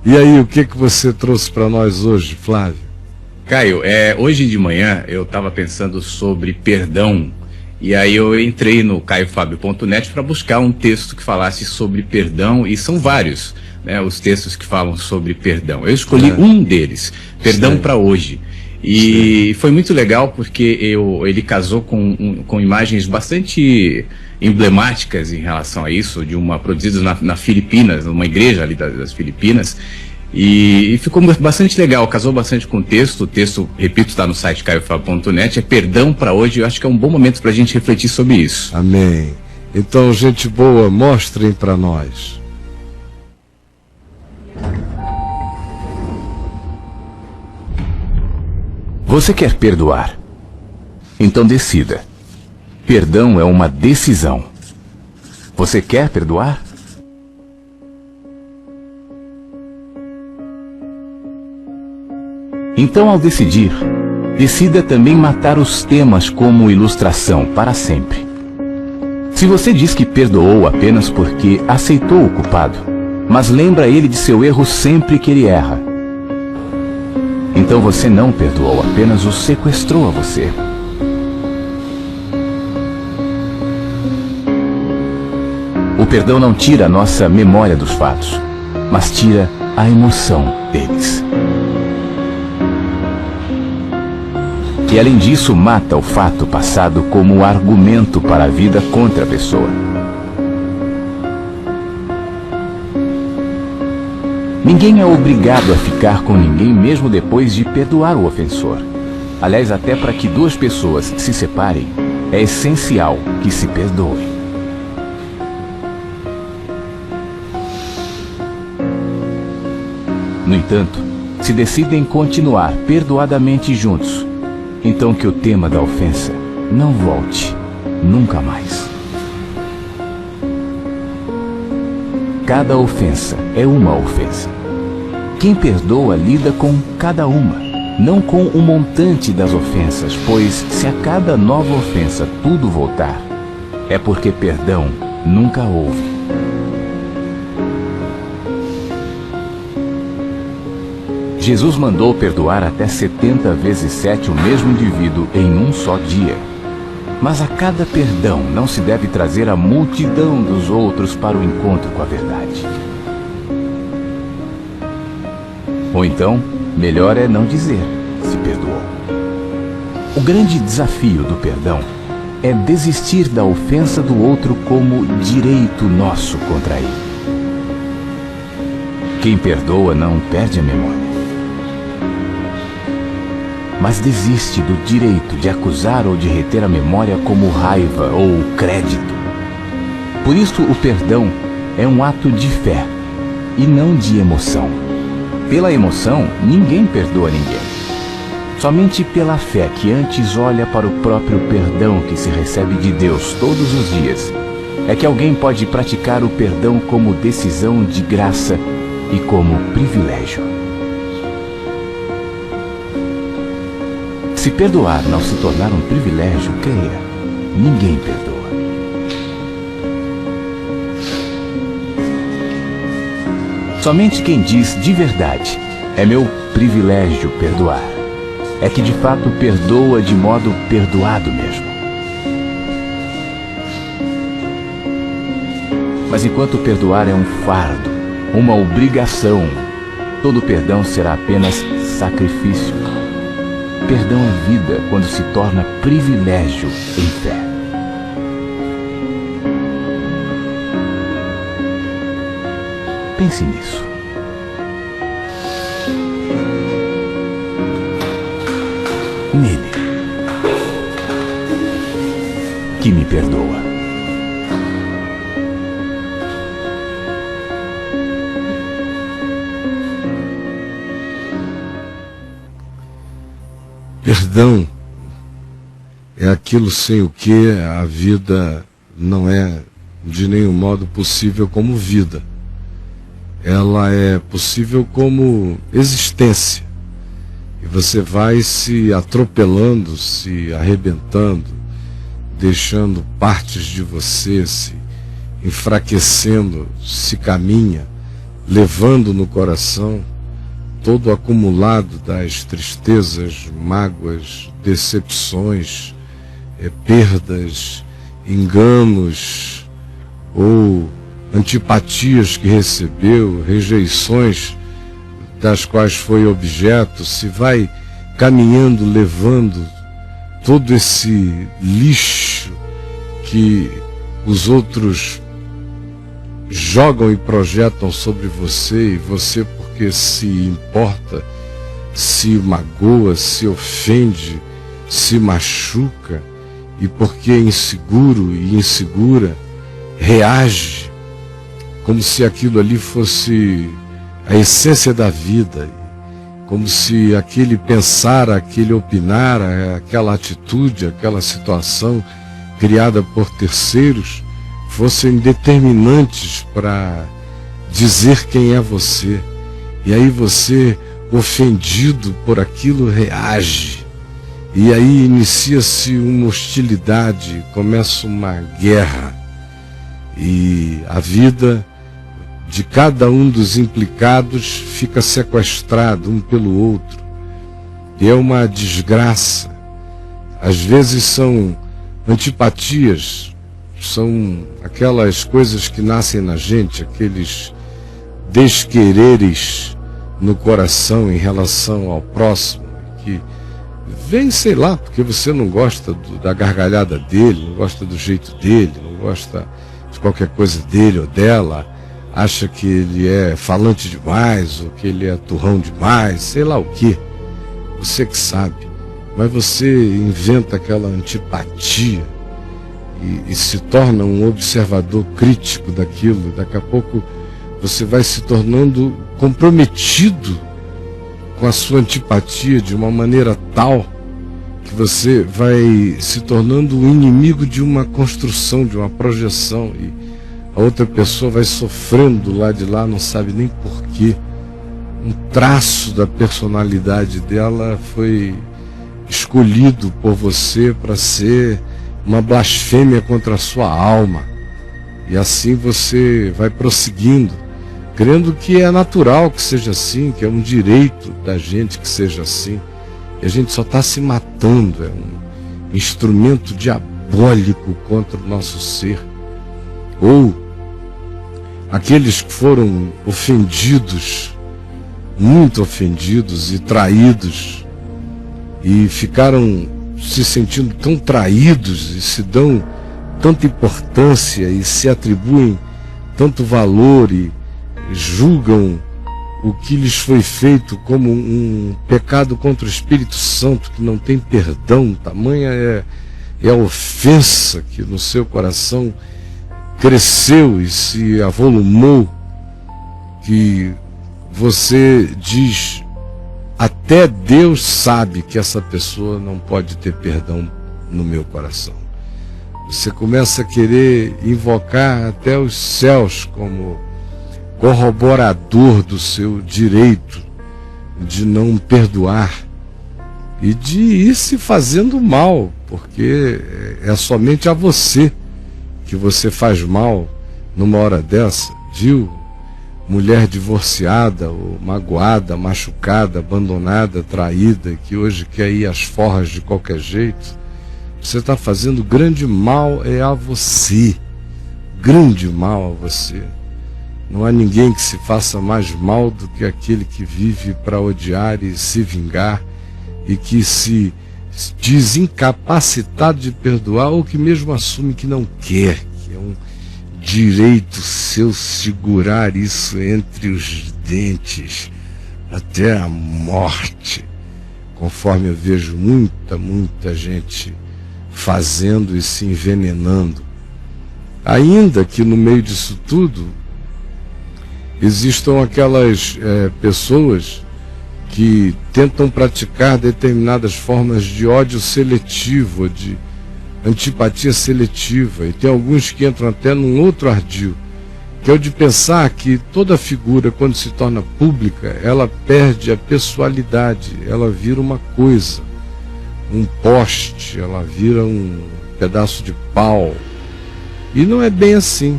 E aí, o que você trouxe para nós hoje, Flávio? Caio, hoje de manhã eu estava pensando sobre perdão, e aí eu entrei no caiofabio.net para buscar um texto que falasse sobre perdão, e são vários, né, os textos que falam sobre perdão. Eu escolhi um deles, Perdão para Hoje. E foi muito legal porque ele casou com imagens bastante emblemáticas em relação a isso, produzidas na Filipinas, numa igreja ali das Filipinas, e ficou bastante legal, casou bastante com o texto, repito, está no site caiofabio.net, é Perdão para Hoje. Eu acho que é um bom momento para a gente refletir sobre isso. Amém. Então, gente boa, mostrem para nós. Você quer perdoar? Então decida. Perdão é uma decisão. Você quer perdoar? Então, ao decidir, decida também matar os temas como ilustração para sempre. Se você diz que perdoou apenas porque aceitou o culpado, mas lembra ele de seu erro sempre que ele erra, então você não perdoou, apenas o sequestrou a você. O perdão não tira a nossa memória dos fatos, mas tira a emoção deles. E além disso, mata o fato passado como argumento para a vida contra a pessoa. Ninguém é obrigado a ficar com ninguém mesmo depois de perdoar o ofensor. Aliás, até para que duas pessoas se separem, é essencial que se perdoem. No entanto, se decidem continuar perdoadamente juntos, então que o tema da ofensa não volte nunca mais. Cada ofensa é uma ofensa. Quem perdoa lida com cada uma, não com o montante das ofensas, pois se a cada nova ofensa tudo voltar, é porque perdão nunca houve. Jesus mandou perdoar até 70 vezes 7 o mesmo indivíduo em um só dia. Mas a cada perdão não se deve trazer a multidão dos outros para o encontro com a verdade. Ou então, melhor é não dizer se perdoou. O grande desafio do perdão é desistir da ofensa do outro como direito nosso contra ele. Quem perdoa não perde a memória, mas desiste do direito de acusar ou de reter a memória como raiva ou crédito. Por isso, o perdão é um ato de fé e não de emoção. Pela emoção, ninguém perdoa ninguém. Somente pela fé, que antes olha para o próprio perdão que se recebe de Deus todos os dias, é que alguém pode praticar o perdão como decisão de graça e como privilégio. Se perdoar não se tornar um privilégio, creia, ninguém perdoa. Somente quem diz de verdade, é meu privilégio perdoar, é que de fato perdoa de modo perdoado mesmo. Mas enquanto perdoar é um fardo, uma obrigação, todo perdão será apenas sacrifício. Perdão é vida quando se torna privilégio em fé. Pense nisso. Nele, que me perdoa. Perdão é aquilo sem o que a vida não é de nenhum modo possível como vida. Ela é possível como existência. E você vai se atropelando, se arrebentando, deixando partes de você se enfraquecendo, se caminha levando no coração todo o acumulado das tristezas, mágoas, decepções, perdas, enganos ou antipatias que recebeu, rejeições das quais foi objeto, se vai caminhando, levando todo esse lixo que os outros jogam e projetam sobre você, e você, porque se importa, se magoa, se ofende, se machuca, e porque é inseguro e insegura, reage como se aquilo ali fosse a essência da vida, como se aquele pensar, aquele opinar, aquela atitude, aquela situação criada por terceiros fossem determinantes para dizer quem é você. E aí você, ofendido por aquilo, reage. E aí inicia-se uma hostilidade, começa uma guerra. E a vida de cada um dos implicados fica sequestrado um pelo outro. E é uma desgraça. Às vezes são antipatias, são aquelas coisas que nascem na gente, aqueles desquereres no coração em relação ao próximo, que vem, sei lá, porque você não gosta da gargalhada dele, não gosta do jeito dele, não gosta de qualquer coisa dele ou dela, acha que ele é falante demais, ou que ele é turrão demais, sei lá o que. Você que sabe. Mas você inventa aquela antipatia e se torna um observador crítico daquilo. Daqui a pouco você vai se tornando comprometido com a sua antipatia de uma maneira tal que você vai se tornando um inimigo de uma construção, de uma projeção, e a outra pessoa vai sofrendo lá de lá, não sabe nem porquê. Um traço da personalidade dela foi escolhido por você para ser uma blasfêmia contra a sua alma. E assim você vai prosseguindo, crendo que é natural que seja assim, que é um direito da gente que seja assim. E a gente só está se matando, é um instrumento diabólico contra o nosso ser. Ou aqueles que foram ofendidos, muito ofendidos e traídos, e ficaram se sentindo tão traídos e se dão tanta importância e se atribuem tanto valor e julgam o que lhes foi feito como um pecado contra o Espírito Santo que não tem perdão. Tamanha é a ofensa que no seu coração cresceu e se avolumou, que você diz: até Deus sabe que essa pessoa não pode ter perdão no meu coração. Você começa a querer invocar até os céus como corroborador do seu direito de não perdoar e de ir se fazendo mal, porque é somente a você que você faz mal numa hora dessa, viu? Mulher divorciada, ou magoada, machucada, abandonada, traída, que hoje quer ir às forras de qualquer jeito. Você está fazendo grande mal a você, grande mal a você. Não há ninguém que se faça mais mal do que aquele que vive para odiar e se vingar, e que se diz incapacitado de perdoar, ou que mesmo assume que não quer, que é um direito seu segurar isso entre os dentes até a morte, conforme eu vejo muita gente fazendo e se envenenando. Ainda que no meio disso tudo existam aquelas pessoas que tentam praticar determinadas formas de ódio seletivo, de antipatia seletiva, e tem alguns que entram até num outro ardil, que é o de pensar que toda figura, quando se torna pública, ela perde a pessoalidade, ela vira uma coisa, um poste, ela vira um pedaço de pau. E não é bem assim.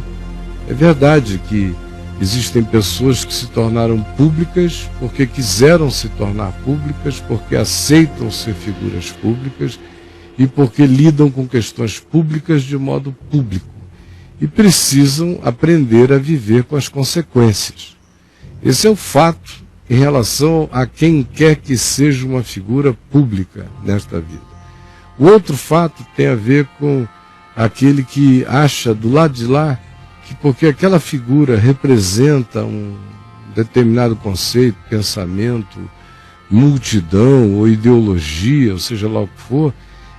É verdade que Existem pessoas que se tornaram públicas porque quiseram se tornar públicas, porque aceitam ser figuras públicas e porque lidam com questões públicas de modo público e precisam aprender a viver com as consequências. Esse é o fato em relação a quem quer que seja uma figura pública nesta vida. O outro fato tem a ver com aquele que acha do lado de lá que porque aquela figura representa um determinado conceito, pensamento, multidão ou ideologia, ou seja lá o que for,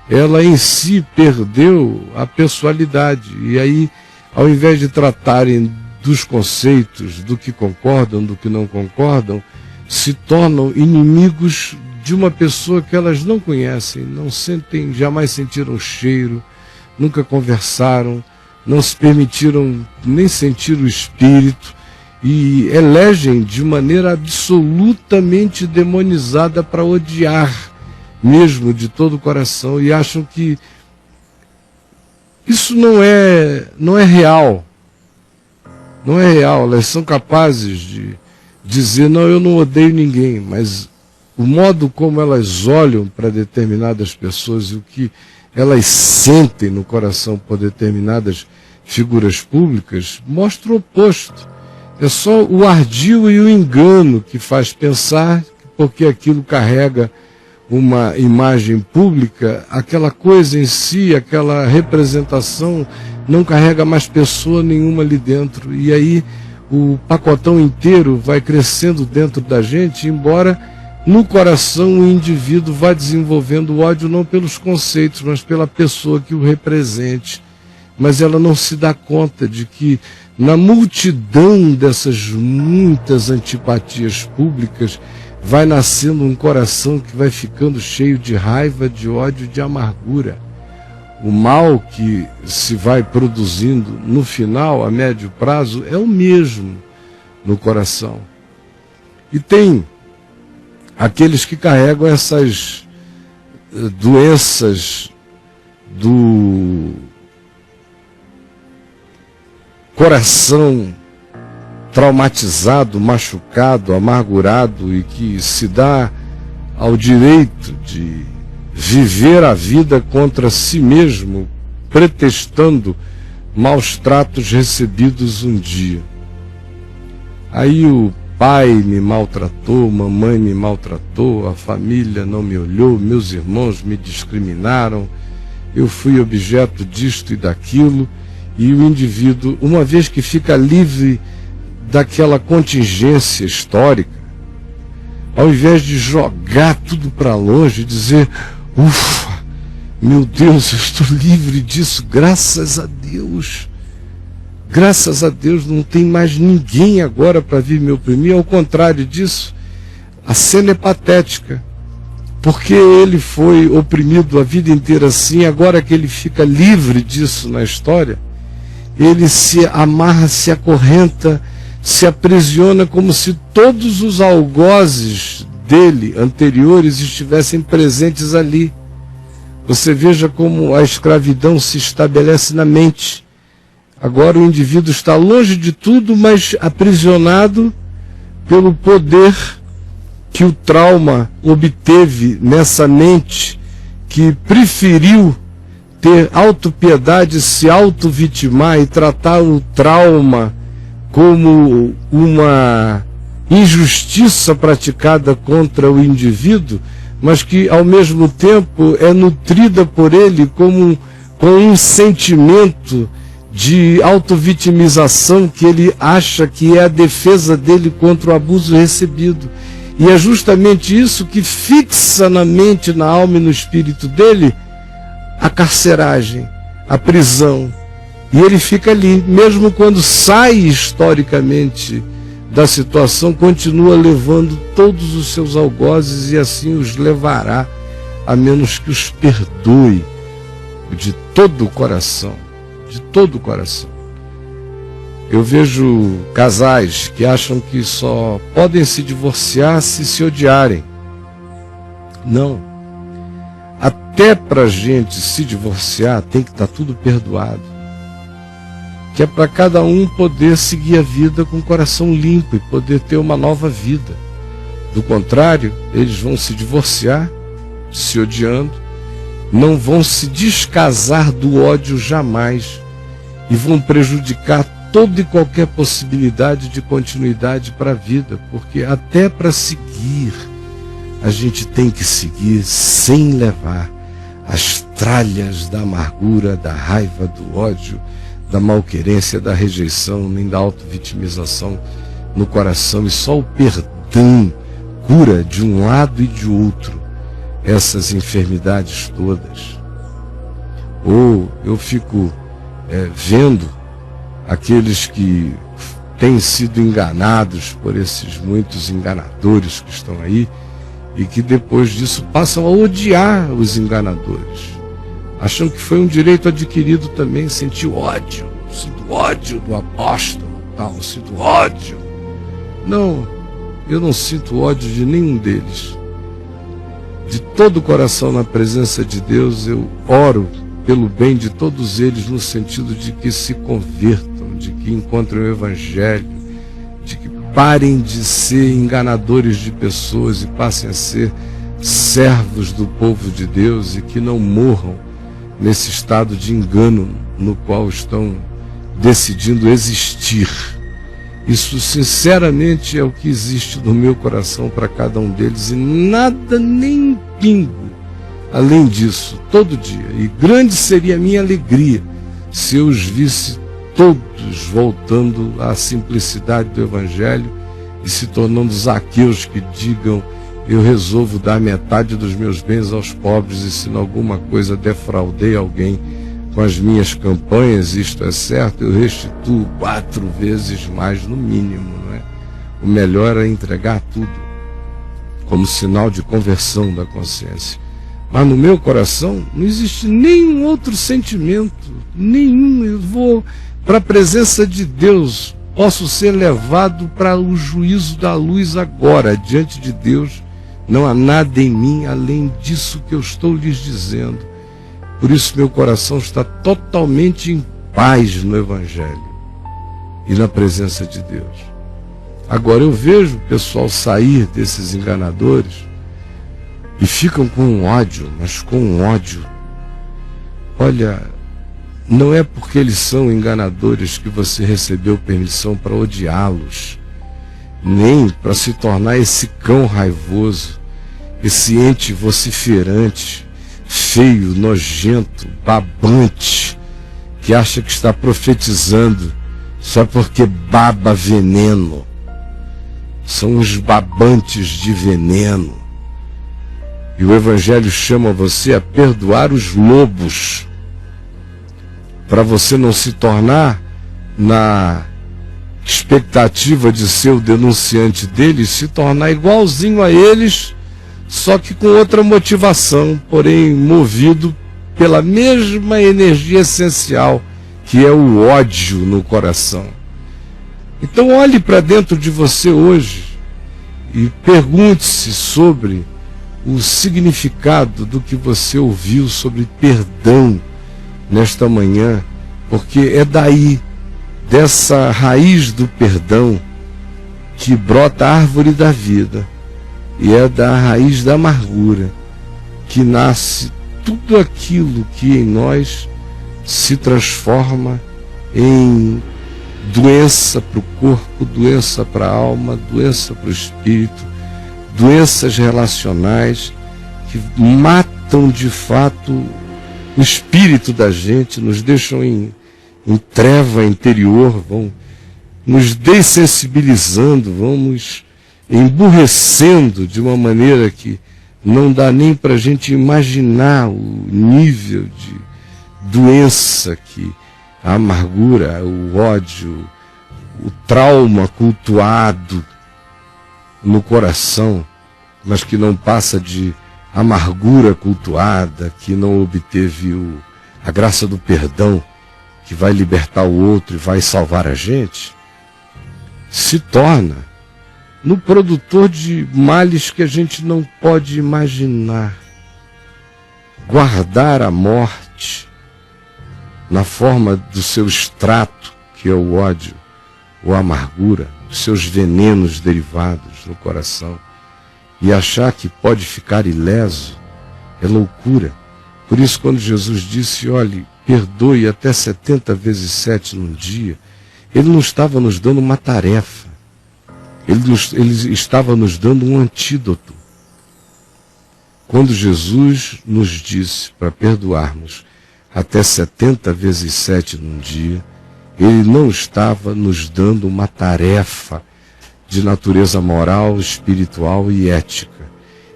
ela em si perdeu a pessoalidade. E aí, ao invés de tratarem dos conceitos, do que concordam, do que não concordam, se tornam inimigos de uma pessoa que elas não conhecem, não sentem, jamais sentiram o cheiro, nunca conversaram, não se permitiram nem sentir o espírito e elegem de maneira absolutamente demonizada para odiar mesmo de todo o coração e acham que isso não é real. Não é real. Elas são capazes de dizer, não, eu não odeio ninguém, mas o modo como elas olham para determinadas pessoas e o que elas sentem no coração por determinadas figuras públicas mostra o oposto. É só o ardil e o engano que faz pensar que porque aquilo carrega uma imagem pública, aquela coisa em si, aquela representação não carrega mais pessoa nenhuma ali dentro. E aí o pacotão inteiro vai crescendo dentro da gente, embora no coração o indivíduo vá desenvolvendo ódio não pelos conceitos, mas pela pessoa que o represente. Mas ela não se dá conta de que na multidão dessas muitas antipatias públicas vai nascendo um coração que vai ficando cheio de raiva, de ódio, de amargura. O mal que se vai produzindo no final, a médio prazo, é o mesmo no coração. E tem aqueles que carregam essas doenças do coração traumatizado, machucado, amargurado e que se dá ao direito de viver a vida contra si mesmo, pretextando maus tratos recebidos um dia. Aí o pai me maltratou, mamãe me maltratou, a família não me olhou, meus irmãos me discriminaram, eu fui objeto disto e daquilo, e o indivíduo, uma vez que fica livre daquela contingência histórica, ao invés de jogar tudo para longe e dizer, ufa, meu Deus, eu estou livre disso, graças a Deus. Graças a Deus não tem mais ninguém agora para vir me oprimir. Ao contrário disso, a cena é patética, porque ele foi oprimido a vida inteira assim, agora que ele fica livre disso na história, ele se amarra, se acorrenta, se aprisiona como se todos os algozes dele anteriores estivessem presentes ali. Você veja como a escravidão se estabelece na mente. Agora o indivíduo está longe de tudo, mas aprisionado pelo poder que o trauma obteve nessa mente, que preferiu ter autopiedade, se auto-vitimar e tratar o trauma como uma injustiça praticada contra o indivíduo, mas que ao mesmo tempo é nutrida por ele com um sentimento de autovitimização que ele acha que é a defesa dele contra o abuso recebido. E é justamente isso que fixa na mente, na alma e no espírito dele a carceragem, a prisão. E ele fica ali, mesmo quando sai historicamente da situação, continua levando todos os seus algozes e assim os levará, a menos que os perdoe de todo o coração. De todo o coração. Eu vejo casais que acham que só podem se divorciar se odiarem. Não. Até para a gente se divorciar tem que estar tudo perdoado. que é para cada um poder seguir a vida com o coração limpo e poder ter uma nova vida. Do contrário, eles vão se divorciar, se odiando, não vão se descasar do ódio jamais e vão prejudicar toda e qualquer possibilidade de continuidade para a vida, porque até para seguir, a gente tem que seguir sem levar as tralhas da amargura, da raiva, do ódio, da malquerência, da rejeição, nem da autovitimização no coração. E só o perdão cura de um lado e de outro essas enfermidades todas. Ou eu fico vendo aqueles que têm sido enganados por esses muitos enganadores que estão aí e que depois disso passam a odiar os enganadores. Acham que foi um direito adquirido também, sentir ódio. Sinto ódio do apóstolo, tal, sinto ódio. Não, eu não sinto ódio de nenhum deles. De todo o coração na presença de Deus, eu oro pelo bem de todos eles, no sentido de que se convertam, de que encontrem o Evangelho, de que parem de ser enganadores de pessoas e passem a ser servos do povo de Deus e que não morram nesse estado de engano no qual estão decidindo existir. Isso sinceramente é o que existe no meu coração para cada um deles, e nada, nem um pingo além disso, todo dia. E grande seria a minha alegria se eu os visse todos voltando à simplicidade do Evangelho e se tornando Zaqueus que digam: eu resolvo dar metade dos meus bens aos pobres, e se em alguma coisa defraudei alguém com as minhas campanhas, isto é certo, eu restituo 4 vezes mais no mínimo, não é? O melhor é entregar tudo como sinal de conversão da consciência. Mas no meu coração não existe nenhum outro sentimento, nenhum. Eu vou para a presença de Deus, posso ser levado para o juízo da luz agora, diante de Deus. Não há nada em mim além disso que eu estou lhes dizendo. Por isso meu coração está totalmente em paz no Evangelho e na presença de Deus. Agora eu vejo o pessoal sair desses enganadores e ficam com ódio, mas com ódio. Olha, não é porque eles são enganadores que você recebeu permissão para odiá-los, nem para se tornar esse cão raivoso, esse ente vociferante, feio, nojento, babante, que acha que está profetizando só porque baba veneno. São os babantes de veneno. E o Evangelho chama você a perdoar os lobos, para você não se tornar, na expectativa de ser o denunciante deles, se tornar igualzinho a eles, só que com outra motivação, porém movido pela mesma energia essencial, que é o ódio no coração. Então olhe para dentro de você hoje e pergunte-se sobre o significado do que você ouviu sobre perdão nesta manhã, porque é daí, dessa raiz do perdão, que brota a árvore da vida, e é da raiz da amargura que nasce tudo aquilo que em nós se transforma em doença para o corpo, doença para a alma, doença para o espírito, doenças relacionais que matam de fato o espírito da gente, nos deixam em treva interior, vão nos dessensibilizando, vão nos emburrecendo de uma maneira que não dá nem para a gente imaginar o nível de doença que a amargura, o ódio, o trauma cultuado no coração, mas que não passa de amargura cultuada, que não obteve a graça do perdão, que vai libertar o outro e vai salvar a gente, se torna no produtor de males que a gente não pode imaginar. Guardar a morte na forma do seu extrato que é o ódio ou a amargura, os seus venenos derivados no coração, e achar que pode ficar ileso é loucura. Por isso, quando Jesus disse, olhe, perdoe até 70 vezes 7 num dia, ele não estava nos dando uma tarefa, ele estava nos dando um antídoto. Quando Jesus nos disse para perdoarmos até 70 vezes 7 num dia, ele não estava nos dando uma tarefa de natureza moral, espiritual e ética.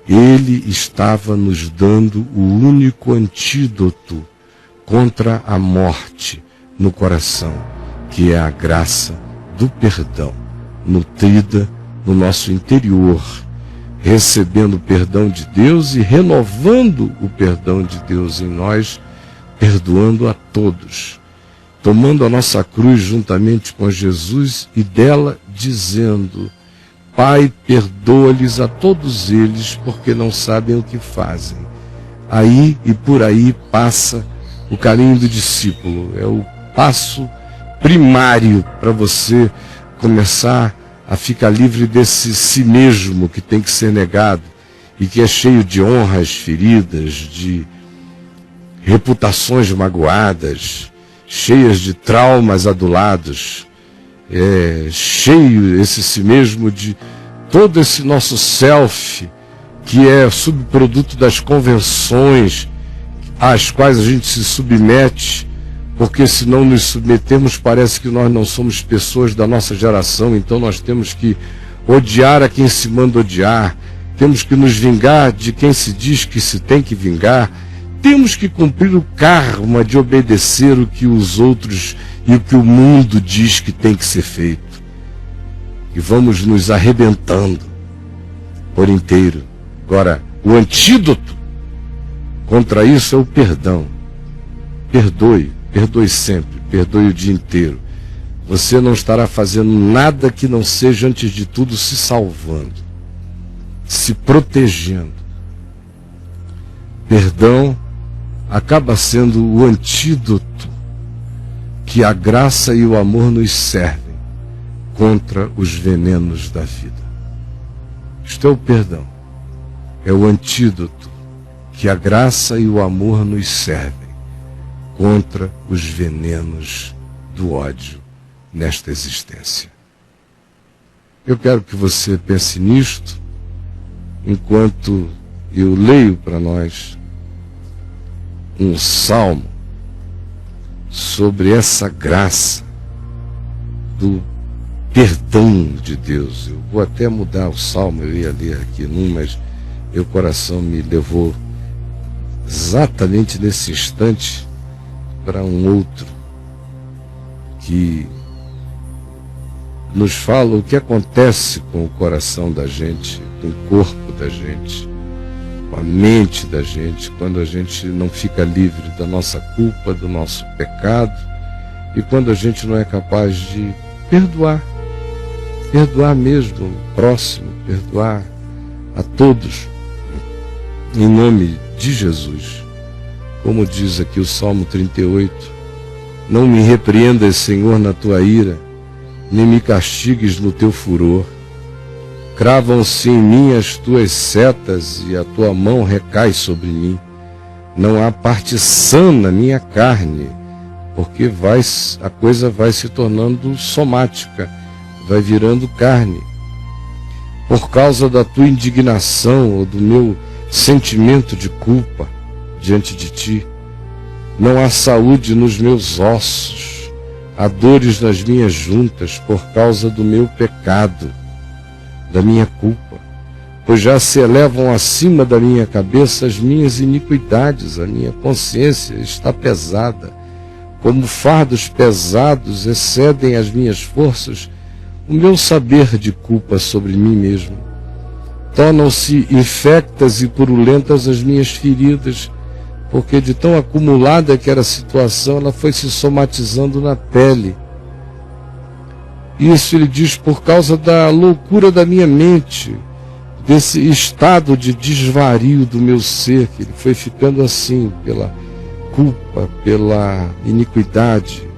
Ele estava nos dando o único antídoto contra a morte no coração, que é a graça do perdão, nutrida no nosso interior, recebendo o perdão de Deus e renovando o perdão de Deus em nós, perdoando a todos, tomando a nossa cruz juntamente com Jesus e dela dizendo, Pai, perdoa-lhes a todos eles, porque não sabem o que fazem. Aí e por aí passa o caminho do discípulo, é o passo primário para você começar a ficar livre desse si mesmo que tem que ser negado e que é cheio de honras feridas, de reputações magoadas, cheias de traumas adulados, cheio esse si mesmo de todo esse nosso self, que é subproduto das convenções às quais a gente se submete, porque se não nos submetemos parece que nós não somos pessoas da nossa geração, então nós temos que odiar a quem se manda odiar, temos que nos vingar de quem se diz que se tem que vingar, temos que cumprir o karma de obedecer o que os outros e o que o mundo diz que tem que ser feito. E vamos nos arrebentando por inteiro. Agora, o antídoto contra isso é o perdão. Perdoe, perdoe sempre, perdoe o dia inteiro. Você não estará fazendo nada que não seja, antes de tudo, se salvando, se protegendo. Perdão acaba sendo o antídoto que a graça e o amor nos servem contra os venenos da vida. Isto é o perdão. É o antídoto que a graça e o amor nos servem contra os venenos do ódio nesta existência. Eu quero que você pense nisto enquanto eu leio para nós um salmo sobre essa graça do perdão de Deus. Eu vou até mudar o salmo, eu ia ler aqui mas meu coração me levou exatamente nesse instante para um outro que nos fala o que acontece com o coração da gente, com o corpo da gente, com a mente da gente, quando a gente não fica livre da nossa culpa, do nosso pecado, e quando a gente não é capaz de perdoar mesmo o próximo, perdoar a todos, em nome de Jesus. Como diz aqui o Salmo 38, não me repreendas, Senhor, na tua ira, nem me castigues no teu furor. Cravam-se em mim as tuas setas e a tua mão recai sobre mim. Não há parte sã na minha carne, porque a coisa vai se tornando somática, vai virando carne. Por causa da tua indignação ou do meu sentimento de culpa diante de ti, não há saúde nos meus ossos, há dores nas minhas juntas por causa do meu pecado, da minha culpa, pois já se elevam acima da minha cabeça as minhas iniquidades, a minha consciência está pesada, como fardos pesados excedem as minhas forças, o meu saber de culpa sobre mim mesmo. Tornam-se infectas e purulentas as minhas feridas, porque de tão acumulada que era a situação, ela foi se somatizando na pele. Isso ele diz por causa da loucura da minha mente, desse estado de desvario do meu ser, que ele foi ficando assim, pela culpa, pela iniquidade,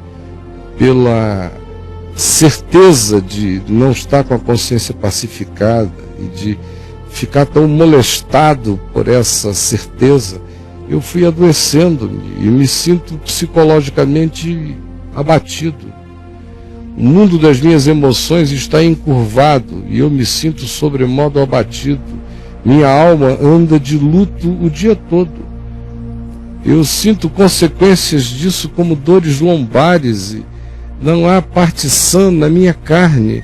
pela certeza de não estar com a consciência pacificada e de ficar tão molestado por essa certeza, eu fui adoecendo-me e me sinto psicologicamente abatido. O mundo das minhas emoções está encurvado e eu me sinto sobremodo abatido. Minha alma anda de luto o dia todo. Eu sinto consequências disso como dores lombares e não há parte sã na minha carne.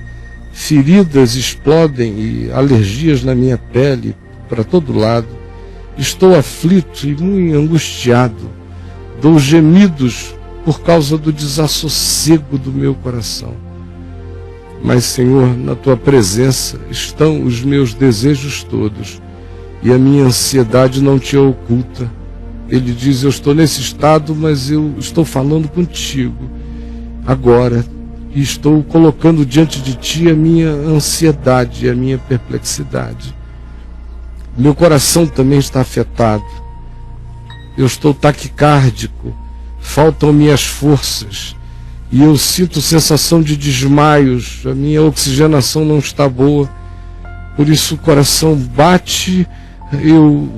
Feridas explodem e alergias na minha pele para todo lado. Estou aflito e muito angustiado. Dou gemidos por causa do desassossego do meu coração. Mas, Senhor, na Tua presença estão os meus desejos todos e a minha ansiedade não Te oculta. Ele diz, eu estou nesse estado, mas eu estou falando contigo agora e estou colocando diante de Ti a minha ansiedade e a minha perplexidade. Meu coração também está afetado. Eu estou taquicárdico, faltam-me as forças e eu sinto sensação de desmaios, a minha oxigenação não está boa, por isso o coração bate, eu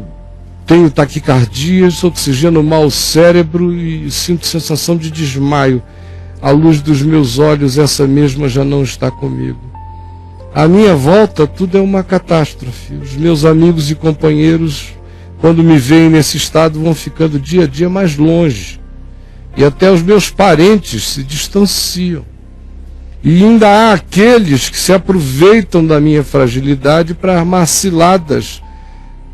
tenho taquicardias, oxigeno mal o cérebro e sinto sensação de desmaio. A luz dos meus olhos, essa mesma já não está comigo. À minha volta, tudo é uma catástrofe. Os meus amigos e companheiros, quando me veem nesse estado, vão ficando dia a dia mais longe. E até os meus parentes se distanciam. E ainda há aqueles que se aproveitam da minha fragilidade para armar ciladas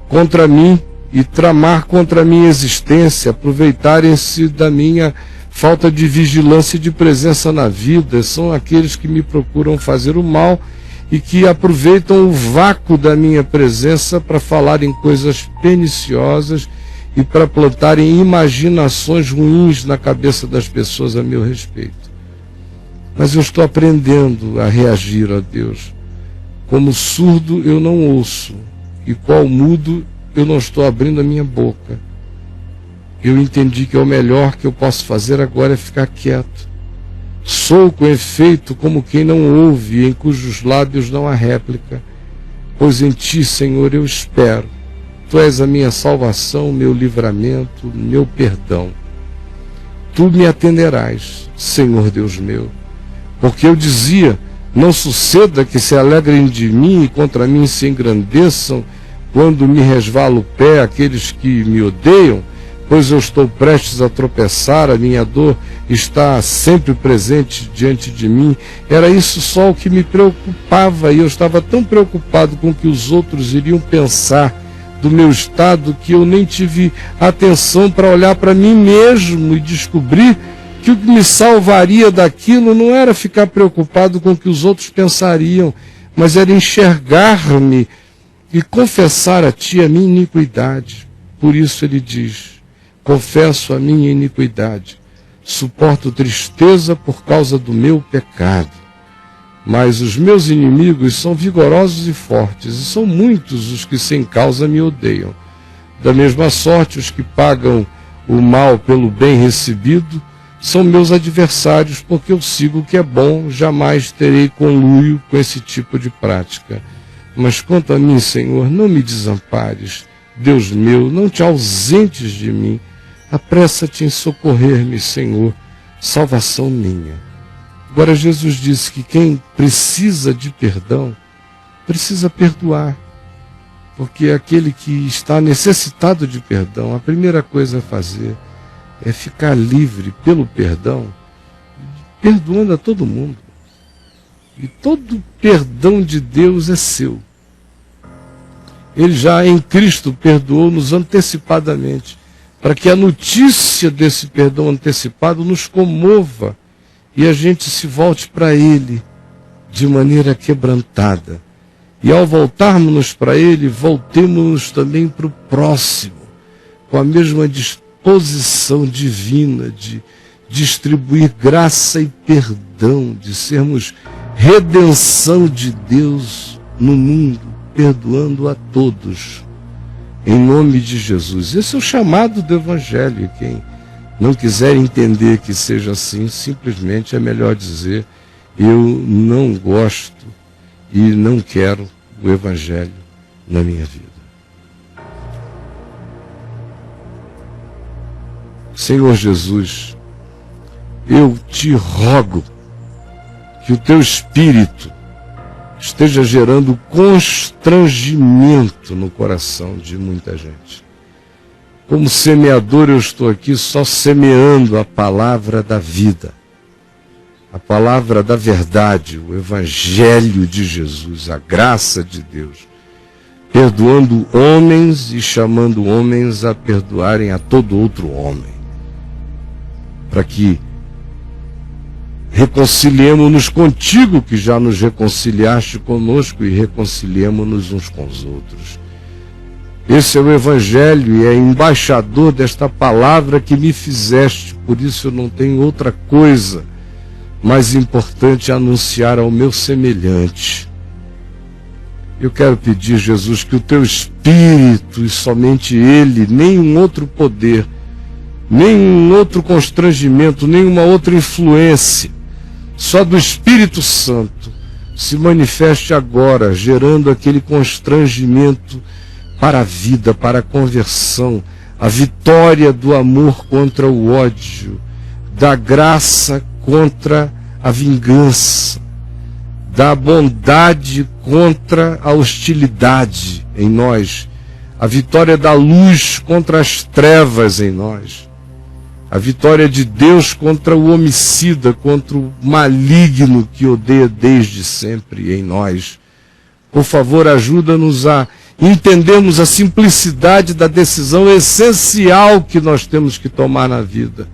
contra mim e tramar contra a minha existência, aproveitarem-se da minha falta de vigilância e de presença na vida. São aqueles que me procuram fazer o mal e que aproveitam o vácuo da minha presença para falarem coisas perniciosas e para plantarem imaginações ruins na cabeça das pessoas a meu respeito. Mas eu estou aprendendo a reagir a Deus. Como surdo eu não ouço, e qual mudo eu não estou abrindo a minha boca. Eu entendi que é o melhor que eu posso fazer agora é ficar quieto. Sou, com efeito, como quem não ouve, em cujos lábios não há réplica. Pois em Ti, Senhor, eu espero. Tu és a minha salvação, meu livramento, meu perdão. Tu me atenderás, Senhor Deus meu. Porque eu dizia, não suceda que se alegrem de mim e contra mim se engrandeçam, quando me resvala o pé aqueles que me odeiam, pois eu estou prestes a tropeçar, a minha dor está sempre presente diante de mim. Era isso só o que me preocupava, e eu estava tão preocupado com o que os outros iriam pensar do meu estado, que eu nem tive atenção para olhar para mim mesmo e descobrir que o que me salvaria daquilo não era ficar preocupado com o que os outros pensariam, mas era enxergar-me e confessar a Ti a minha iniquidade. Por isso ele diz, confesso a minha iniquidade, suporto tristeza por causa do meu pecado. Mas os meus inimigos são vigorosos e fortes, e são muitos os que sem causa me odeiam. Da mesma sorte, os que pagam o mal pelo bem recebido são meus adversários, porque eu sigo o que é bom, jamais terei conluio com esse tipo de prática. Mas quanto a mim, Senhor, não me desampares. Deus meu, não te ausentes de mim. Apressa-te em socorrer-me, Senhor, salvação minha. Agora Jesus disse que quem precisa de perdão, precisa perdoar. Porque aquele que está necessitado de perdão, a primeira coisa a fazer é ficar livre pelo perdão, perdoando a todo mundo. E todo perdão de Deus é seu. Ele já em Cristo perdoou-nos antecipadamente, para que a notícia desse perdão antecipado nos comova e a gente se volte para Ele de maneira quebrantada. E ao voltarmos para Ele, voltemos também para o próximo, com a mesma disposição divina de distribuir graça e perdão, de sermos redenção de Deus no mundo, perdoando a todos, em nome de Jesus. Esse é o chamado do Evangelho. Quem não quiser entender que seja assim, simplesmente é melhor dizer eu não gosto e não quero o Evangelho na minha vida. Senhor Jesus, eu te rogo que o teu Espírito esteja gerando constrangimento no coração de muita gente. Como semeador, eu estou aqui só semeando a palavra da vida, a palavra da verdade, o Evangelho de Jesus, a graça de Deus, perdoando homens e chamando homens a perdoarem a todo outro homem, para que reconciliemos-nos contigo, que já nos reconciliaste conosco, e reconciliemos-nos uns com os outros. Esse é o Evangelho e é embaixador desta palavra que me fizeste, por isso eu não tenho outra coisa mais importante a anunciar ao meu semelhante. Eu quero pedir, Jesus, que o teu Espírito, e somente Ele, nenhum outro poder, nenhum outro constrangimento, nenhuma outra influência, só do Espírito Santo, se manifeste agora, gerando aquele constrangimento para a vida, para a conversão, a vitória do amor contra o ódio, da graça contra a vingança, da bondade contra a hostilidade em nós, a vitória da luz contra as trevas em nós, a vitória de Deus contra o homicida, contra o maligno que odeia desde sempre em nós. Por favor, ajuda-nos a entendermos a simplicidade da decisão essencial que nós temos que tomar na vida,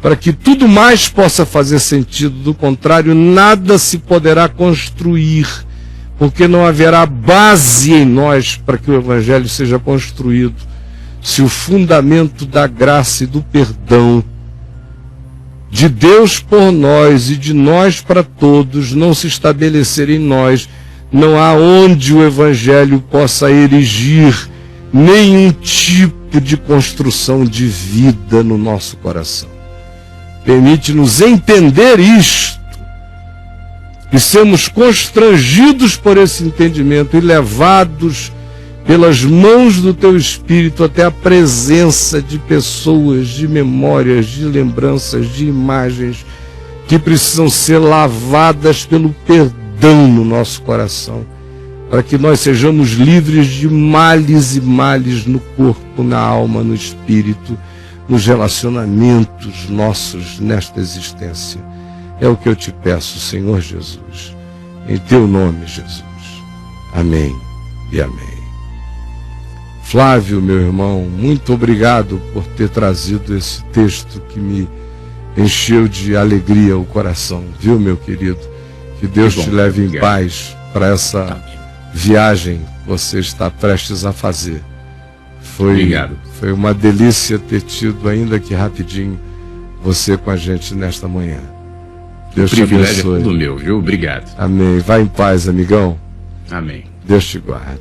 para que tudo mais possa fazer sentido. Do contrário, nada se poderá construir, porque não haverá base em nós para que o Evangelho seja construído, se o fundamento da graça e do perdão de Deus por nós e de nós para todos não se estabelecer em nós. Não há onde o Evangelho possa erigir nenhum tipo de construção de vida no nosso coração. Permite-nos entender isto e sermos constrangidos por esse entendimento e levados pelas mãos do teu Espírito até a presença de pessoas, de memórias, de lembranças, de imagens que precisam ser lavadas pelo perdão no nosso coração, para que nós sejamos livres de males e males no corpo, na alma, no espírito, nos relacionamentos nossos nesta existência. É o que eu te peço, Senhor Jesus, em teu nome, Jesus. Amém e amém. Flávio, meu irmão, muito obrigado por ter trazido esse texto que me encheu de alegria o coração, viu, meu querido? Que Deus te leve em paz para essa viagem que você está prestes a fazer. Foi uma delícia ter tido, ainda que rapidinho, você com a gente nesta manhã. Deus te abençoe. O privilégio é tudo meu, viu? Obrigado. Amém. Vai em paz, amigão. Amém. Deus te guarde.